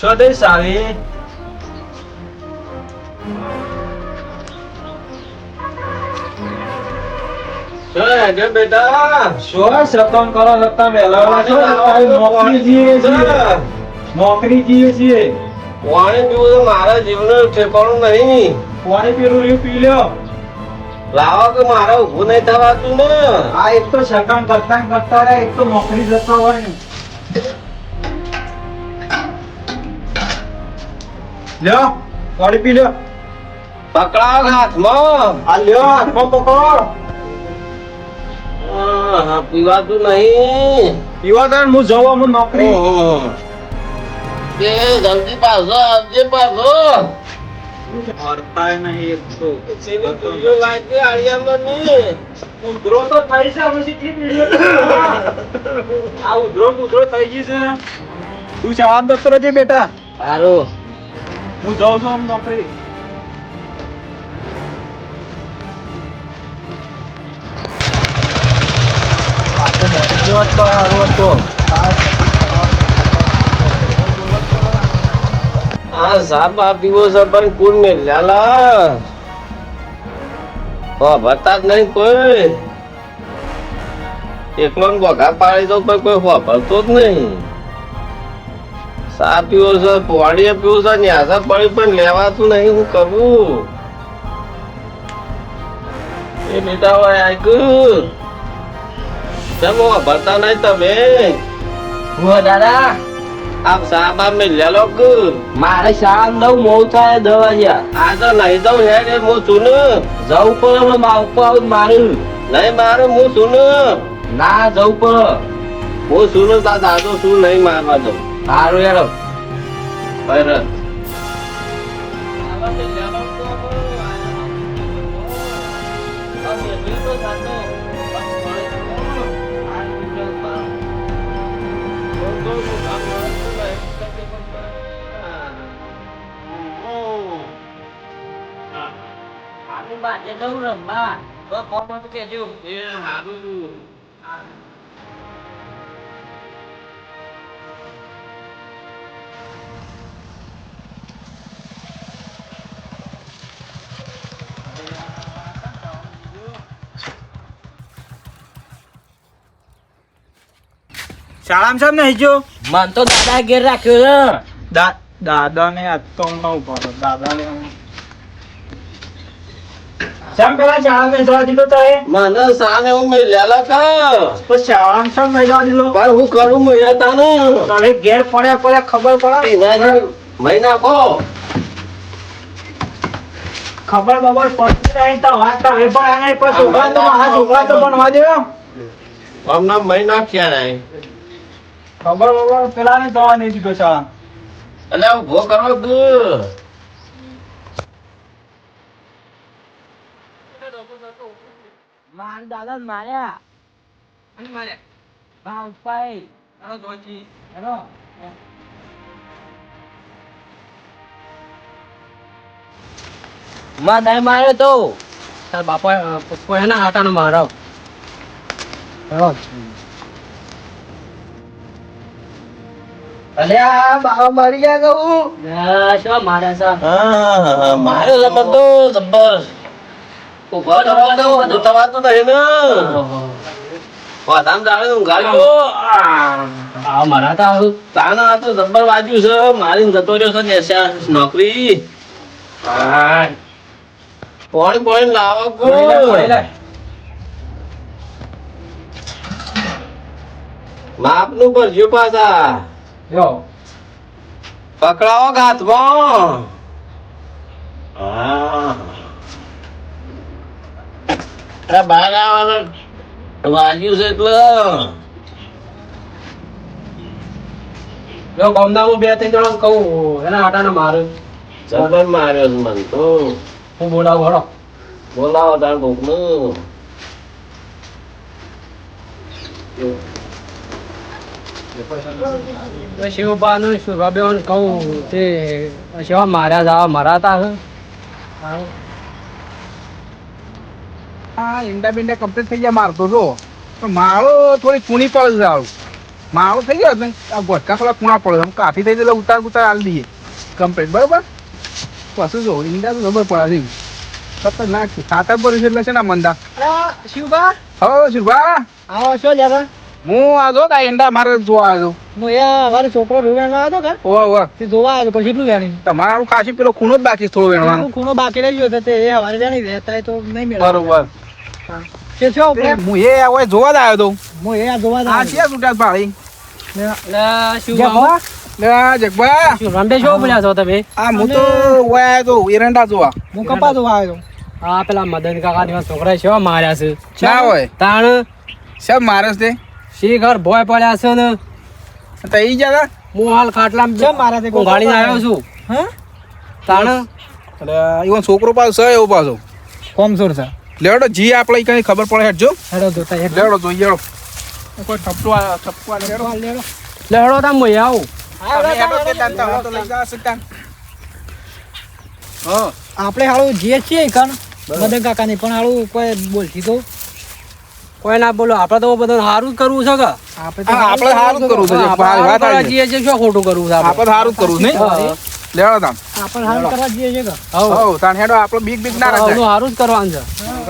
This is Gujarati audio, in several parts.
છો દે સાવી છો હેડે બેટા શું સતન કરો લગતા મેલા છો નોકરી જીએ છીએ નોકરી જીએ છીએ પાણી પીવું તો મારા જીવનું ઠેકાણું નહીં. પાણી પીરું રહ્યું પી લ્યો લાવો કે મારે ઊભું નહીં થવાતું ને. આ એક તો સતન કરતા રહે એક તો નોકરી જતા હોય ને લ્યો પાણી પી લ્યો પકડાવ હાથમાં. આ લ્યો હાથમાં પકડો પીવાતું નહીં. પીવા દે હું જવા હું નોકરી એ જલ્દી પાછો આવજે પાછો. હરતાય નહીં એક તો સીધી તુરીઓ લાગી આળિયામાં નહીં. ઉધરો તો થઈ છે અમે સીધી વિડિયો આ ઉધરો થઈ ગઈ છે તું જવાબ દતો રહેજે બેટા સારું. હું જાઉં છું આમ નોકરી આ સાપ પીવો છે પણ કુલ ને લાલા ભરતા જ નહીં કોઈ. એકલો ને બોઘા પાડી દો પણ કોઈ ભરતો જ નહીં. સા પીવો છે પાણીએ પીવું છે ન્યાસા પડી પણ લેવાતું નહીં. હું કરવું એ બેટા હોય આગ્યું કેમ ભરતા નહીં તમે? દાદા આપ સાહેબ મેં લેલો કે મારે શાળા દઉં મોડું થાય દવા આ તો નહીં દઉં હેડ હું છું ને. જવું પડે માવકો આવું મારું નહીં મારે હું છું ને. ના જવું પડે હું છું ને તા દાદો શું નહીં મારવા દઉં. સારું યાર બરાબર. બાજે જવું રમવા તો કોણ કેજો એ હારું. શાળામાં સાહેબ નહીં જો મન તો દાદા ઘેર રાખ્યો છે દાદા ને આજ તો ન ઉભો દાદા ને શામ પેલા શાળામાં જવા દીધો તો મને સાને હું મેં લેલા કા તો શાળામાં સાહેબ નહીં જવા દીધો પણ હું કરું મેં તાને તને ઘેર પડ્યા ખબર પડે મહિના કો ખબર બબર પડતી નહીં તો વાત તો એ પણ આને પર છોકરા તો આ છોકરા તો બનવા દે હમણાં મહિના ક્યાં નહીં. ખબર બબર પેલા ને જવા નહીં દીધો શાળા એટલે ઉભો કરો કે માર દાદા માર્યા હા ઉપાય હેલો માં નહીં માર્યો તો તાર બાપા કોઈના હાટાનો મારો અલ્યા બાબા મરી ગયા કહું. શું મારે છે મારે લમર તો જબ્બર ઉભા કરવા દો થવાતું નહીં ને. વાધામ જાણે ઊંઘાડ્યો આ મારા તા તાના આ તો જબ્બર વાજ્યું છે. મારીને જતો રહ્યો છે નેસા નોકરી. પાણી લાવો ગો. માપનું ભરજો પાછા. પકડાવો હાથમાં. બહાર આવવાનું વાગ્યું છે એટલે જો ગામડામાં બે ત્રણ જણા કહું એના હાટાને મારે જબર માર્યો છે મને તો. હું બોલાવું હળો બોલાવો તાર કોકનું. શિવબાનું શિવાબેન કહું તે શિવા માર્યા જવા મરાતા હે ઈંડા બીંડા કમ્પ્લીટ થઈ ગયા મારતો જો પણ મારો થોડી કુણી પડે છે આવું મારો થઈ ગયો ને આ ગોટકા થોડા કુણા પડે આમ કાફી થઈ જાય ઉતાર ઉતાર આલી દઈએ કમ્પ્લીટ બરોબર પછી જો ઈંડા તો ખબર પડે છે ખતરનાક છે ખાતર પર છે એટલે છે ને મંદા શિવબા હો શુભા આવો છો લ્યા હું આ જો કા ઈંડા મારે જોવા આવ્યો હું યાર મારો છોકરો રૂવાણમાં આવ્યો હતો ઓવા ઓવા તે જોવા આવ્યો પછી કેટલું વેણી તમારું ખાસી પેલો ખૂણો જ બાકી છે થોડો વેણવાનો ખૂણો બાકી રહી ગયો તે એ હવારે વેણી રહેતા તો નહીં મેળ બરોબર કે છો આપણે હું એ હવે જોવા જ આવ્યો તો હું એ જોવા આ છે છૂટ્યા ભાળી શિવબા લે જગબા રંડે શો બોલ્યા છો તમે આ હું તો ઓય આવ્યો તો એરંડા જોવા હું કપા જોવા આવ્યો હા પેલા મદન કાકા જેવા છોકરા છે માર્યા છે ના હોય તાણ સબ મારસ દે શીખર ભોય પડ્યા છે ને તો ઈ જા હું હાલ ખાટલામાં મારા તે ગાડીને આવ્યો છું હા તાણ અરે ઈવન છોકરો પાછો છે એવો પાછો કોમસોર છે લેડો જી આપણે કઈ ખબર પડે હેડજો હેડો જોતા લેડો જોઈએ લેડો કોઈ ઠપકો ઠપકો લેડો લેડો લેડો તમ હું આવું તમે હેડો કે તાન તો લઈ જા સકતા હા આપણે હાળું જે છીએ કણ મદન કાકા ની પણ હાળું કોઈ બોલતી તો કોઈ ના બોલો આપણે તો બધું સારું જ કરવું છે કે આપણે સારું જ કરવું છે ભાઈ વાત આવી જે છે શું ખોટું કરવું છે આપણે સારું જ કરવું નહીં લેડો તાન આપણે સારું કરવા જઈએ છે કે હો તાન હેડો આપણે બીક બીક ના રાખે સારું જ કરવાનું છે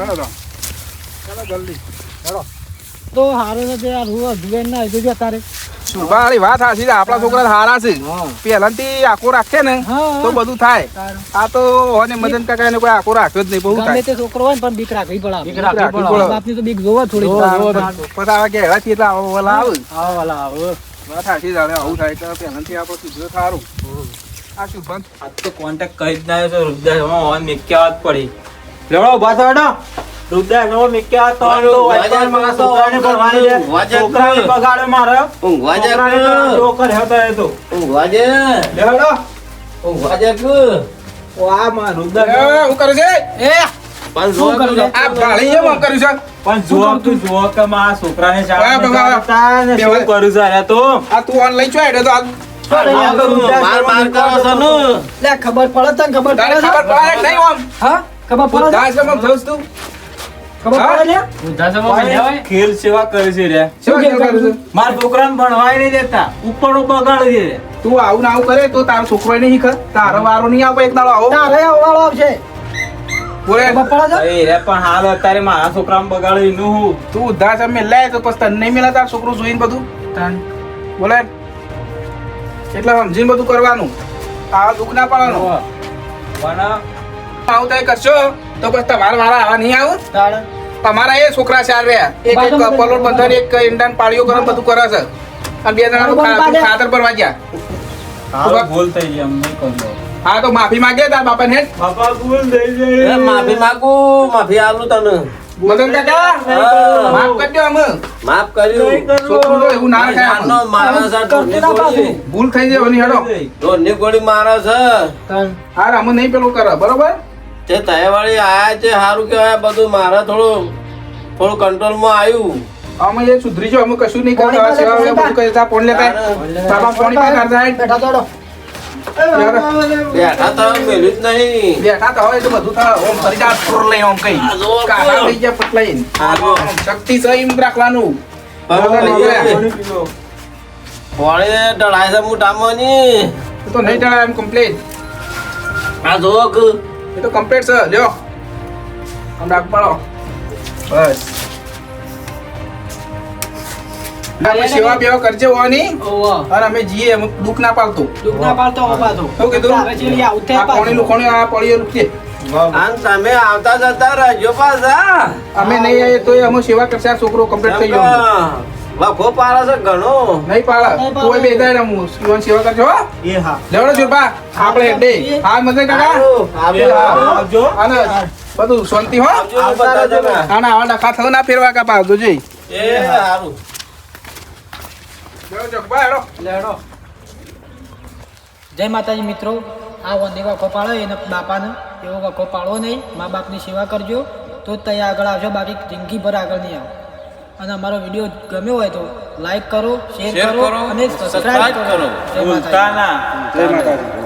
હેડો તો ચાલો જલ્દી હેડો તો સારું છે યાર હું અધુવેન ના આવી જો તારે સુભાળી વાત હાચી છે આપણા છોકરા હારા છે પહેલાથી આખો રાખે ને તો બધું થાય આ તો હોને મદન કાકા એને કોઈ આખો રાખ્યો જ નહીં બહુ થાય તે છોકરો હોય ને પણ બીક રાખવી પડે બીક રાખવી પડે. બાપની તો બીક જોવો થોડી પછી આવા કે હેરાથી એટલે આવો વાલા આવે વાલા વાત હાચી જાણે આવું થાય તો પહેલાથી આપણે કીધું સારું આ શું બંધ આજ તો કોન્ટેક્ટ કરી જ ના આવ્યો તો રુદ્રાસમાં હોન મેક્યા વાત પડી લેવડો ઉભા થો હેડો રુદ્રાસમાં મેક્યા તો વાજ્યા મારા છોકરાને ભરવાની છે છોકરાને બગાડે મારે છોકરાને જો કરે હતા એ તો લેવડો ઓ આ માં રુદ્રા હું કરે છે એ પણ શું કરું છું? આ ભાળી એમ કર્યું છે પણ જો તું જો કે મારા છોકરાને વાહ, વાહ, વાહ. શાળા ને શું કરું છું અરે તો આ તું ઓન લઈ છો હેડે તો આ માર કરો છો ને લે ખબર પડે તને ખબર તારે પડે ખબર પડે કે નહીં ઓમ હા ખબર પડે દાસ માં જોસ તું ખબર હા? પડે લે ખેલ સેવા કરે છે રે શું કરું છું મારા છોકરાને ભણવાય નહીં દેતા ઉપર બગાડે છે તું આવું ના આવું કરે તો તારો છોકરો નહીં શીખે તારો વારો નહીં આવે એક દાડો આવો તારે આવવાળો આવશે બોલે ખબર પડે છે એ રે પણ હાલ અત્યારે મારા છોકરાને બગાડે એનું હું તું દાસ અમે લે તો પછી તને નહીં મળે તારો છોકરો જોઈને બધું બોલે એટલે સમજીને બધું કરવાનું આ દુઃખ ના પાડવાનું પણ આવું તો કરશો તો પછી તમારા વાળા આવા નહીં આવું તારે તમારા એ છોકરા ચાર રહ્યા એક એક પલોટ બંધન એક ઈંડાન પાળીઓ કરે બધું કરે છે અને બે જણાનું ખાતર ભરવા ગયા હાલ ભૂલ થઈ ગઈ એમ નહીં કરજો હા તો માફી માંગે તાર બાપા ને બાપા ભૂલ થઈ ગઈ માફી માંગુ માફી આલું તને મદન કાકા માફ કરી દો અમે માફ કર્યું છોકરું તો એવું ના થાય નાનો માણસ આ ઢોરની ગોળી ભૂલ થઈ જાય એની હેડો ઢોરની ગોળી મારે છે હાર અમે નહીં પેલું કરે બરોબર તે તહેવારી આયા છે સારું કહેવાય બધું મારે થોડું કંટ્રોલમાં આવ્યું અમે એ સુધરી જો અમે કશું નહીં કરતા સેવા વેવા બધું કરી તા ફોન લેતા બાબા ફોન પા કરતા બેઠા તોડો બેઠા તો મેલ્યું જ નહીં બેઠા તો હોય તો બધું થાય ઓમ ફરી જા ફ્રોર લઈ ઓમ કઈ કાલા થઈ ગયા પટલાઈ શક્તિ છે એમ રાખવાનું બરોબર પાણી ઢળાય છે મોટામાં ની એ તો નહીં જણાય એમ કમ્પ્લીટ આ જોક એ તો કમ્પ્લીટ છે લ્યો આમ રાખ પાડો બસ અમે સેવા બેવા કરજે હોવાની અને અમે જીએ અમે દુઃખ ના પાડતો દુઃખ ના પાડતો બાબા તો શું કીધું હવે ચેલી આ ઉઠે આ કોણીનું કોણી આ પડીઓ રૂપે આન તમે આવતા જતા રહેજો પાછા અમે નહીં આવીએ તોય અમે સેવા કરશે આ છોકરો કમ્પ્લીટ થઈ ગયો વખો પાડે છે ઘણો નહીં પાડા કોઈ બે જાય હું શિવન સેવા કરજો હો એ હા લેવડો છુપા આપણે હેડે હા મદન કાકા આવજો અને બધું શાંતિ હો આવજો બધા જણા આના આવા ડખા થયો ના ફેરવા કાપા આવજો જઈ એ સારું લેવડો જગબા હેડો લેડો જય માતાજી મિત્રો આ વંદે વખો પાડો એને બાપાને એવો વખો પાડવો નહીં મા બાપની સેવા કરજો તો જ ત્યાં આગળ આવશો બાકી જિંદગીભર આગળ નહીં આવો અને અમારો વિડીયો ગમ્યો હોય તો લાઈક કરો શેર કરો અને સબસ્ક્રાઇબ કરો જય માતાજી ભૂલતા ના જય માતાજી